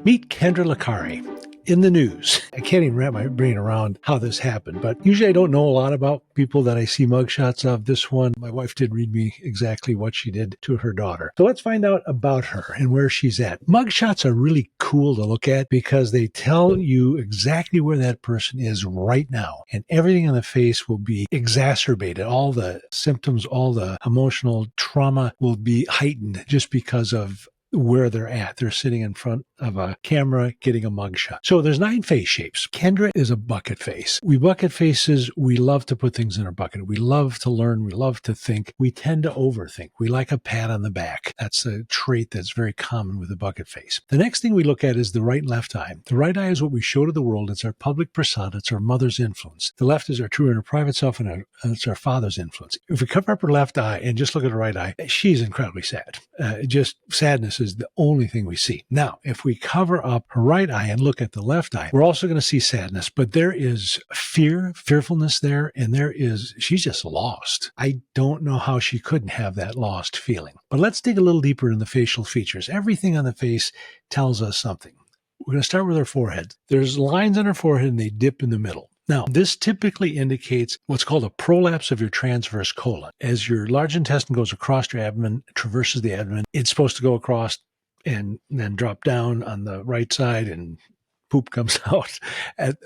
Meet Kendra Licari. In the news. I can't even wrap my brain around how this happened, but usually I don't know a lot about people that I see mugshots of. This one, my wife did read me exactly what she did to her daughter. So let's find out about her and where she's at. Mugshots are really cool to look at because they tell you exactly where that person is right now, and everything in the face will be exacerbated. All the symptoms, all the emotional trauma will be heightened just because of where they're at. They're sitting in front of a camera getting a mugshot. So there's 9 face shapes. Kendra is a bucket face. We bucket faces, we love to put things in our bucket. We love to learn. We love to think. We tend to overthink. We like a pat on the back. That's a trait that's very common with a bucket face. The next thing we look at is the right and left eye. The right eye is what we show to the world. It's our public persona. It's our mother's influence. The left is our true and our private self, and it's our father's influence. If we cover up her left eye and just look at her right eye, she's incredibly sad. Just sadness is the only thing we see. Now, if we cover up her right eye and look at the left eye, we're also going to see sadness, but there is fearfulness there, and she's just lost. I don't know how she couldn't have that lost feeling. But let's dig a little deeper in the facial features. Everything on the face tells us something. We're going to start with her forehead. There's lines on her forehead, and they dip in the middle. Now, this typically indicates what's called a prolapse of your transverse colon. As your large intestine goes across your abdomen, traverses the abdomen, it's supposed to go across and then drop down on the right side, and poop comes out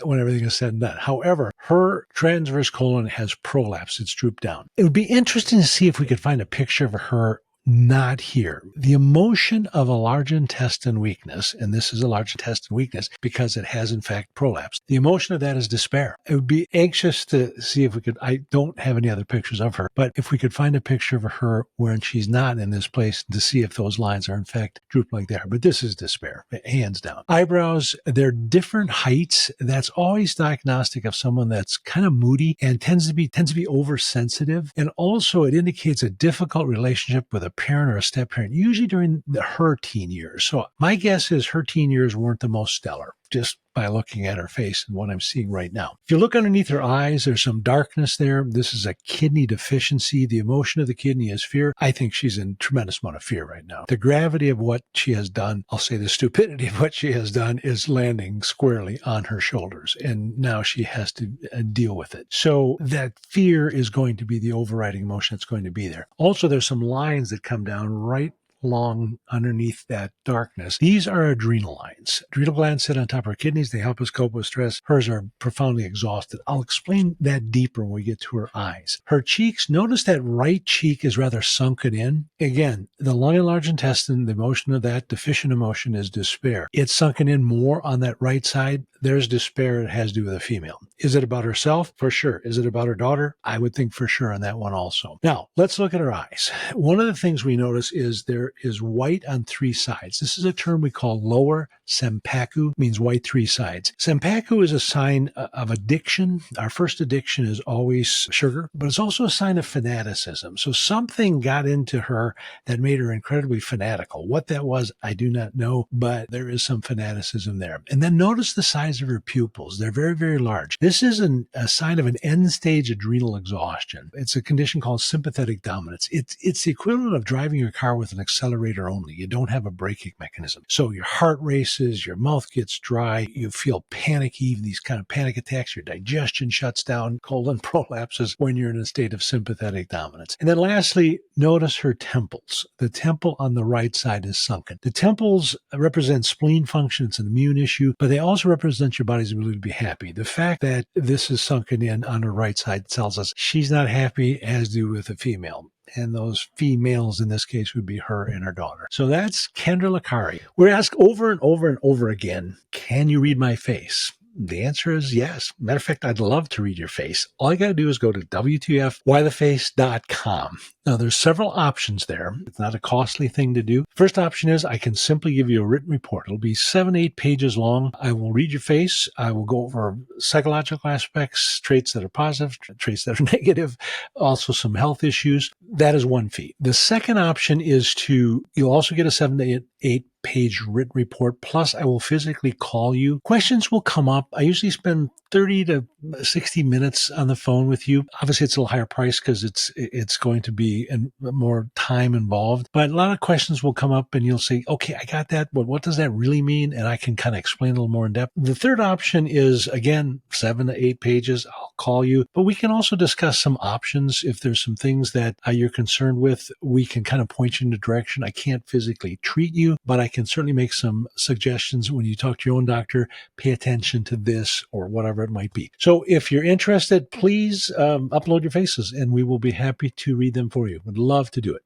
when everything is said and done. However, her transverse colon has prolapse. It's drooped down. It would be interesting to see if we could find a picture of her not here. The emotion of a large intestine weakness, and this is a large intestine weakness because it has in fact prolapsed. The emotion of that is despair. I would be anxious to see if we could, I don't have any other pictures of her, but if we could find a picture of her when she's not in this place to see if those lines are in fact drooped like they are. But this is despair, hands down. Eyebrows, they're different heights. That's always diagnostic of someone that's kind of moody and tends to be oversensitive. And also it indicates a difficult relationship with a parent or a step parent, usually during her teen years. So my guess is her teen years weren't the most stellar, just by looking at her face and what I'm seeing right now. If you look underneath her eyes, there's some darkness there. This is a kidney deficiency. The emotion of the kidney is fear. I think she's in tremendous amount of fear right now. The gravity of what she has done, I'll say the stupidity of what she has done, is landing squarely on her shoulders. And now she has to deal with it. So that fear is going to be the overriding emotion that's going to be there. Also, there's some lines that come down right along underneath that darkness. These are adrenal lines. Adrenal glands sit on top of our kidneys. They help us cope with stress. Hers are profoundly exhausted. I'll explain that deeper when we get to her eyes. Her cheeks, notice that right cheek is rather sunken in. Again, the lung and large intestine, the emotion of that deficient emotion is despair. It's sunken in more on that right side. There's despair. It has to do with a female. Is it about herself? For sure. Is it about her daughter? I would think for sure on that one also. Now, let's look at her eyes. One of the things we notice is there is white on 3 sides. This is a term we call lower senpaku, means white 3 sides. Senpaku is a sign of addiction. Our first addiction is always sugar, but it's also a sign of fanaticism. So something got into her that made her incredibly fanatical. What that was, I do not know, but there is some fanaticism there. And then notice the size of her pupils. They're very, very large. This is a sign of an end-stage adrenal exhaustion. It's a condition called sympathetic dominance. It's the equivalent of driving your car with an accelerator only. You don't have a braking mechanism. So your heart races, your mouth gets dry, you feel panicky, even these kind of panic attacks, your digestion shuts down, colon prolapses when you're in a state of sympathetic dominance. And then lastly, notice her temples. The temple on the right side is sunken. The temples represent spleen function. It's an immune issue, but they also represent your body's ability to be happy. The fact that this is sunken in on her right side tells us she's not happy, as do with a female. And those females in this case would be her and her daughter. So that's Kendra Licari. We're asked over and over and over again, can you read my face? The answer is yes. Matter of fact, I'd love to read your face. All you got to do is go to WTFWhyTheFace.com. Now, there's several options there. It's not a costly thing to do. First option is I can simply give you a written report. It'll be 7-8 pages long. I will read your face. I will go over psychological aspects, traits that are positive, traits that are negative, also some health issues. That is one fee. The second option is you'll also get a 7 to 8 page written report. Plus, I will physically call you. Questions will come up. I usually spend 30 to 60 minutes on the phone with you. Obviously, it's a little higher price because it's going to be more time involved. But a lot of questions will come up and you'll say, okay, I got that. But what does that really mean? And I can kind of explain a little more in depth. The third option is, again, 7 to 8 pages. I'll call you. But we can also discuss some options. If there's some things that you're concerned with, we can kind of point you in a direction. I can't physically treat you, but I can certainly make some suggestions when you talk to your own doctor. Pay attention to this or whatever it might be. So if you're interested, please upload your faces and we will be happy to read them for you. Would love to do it.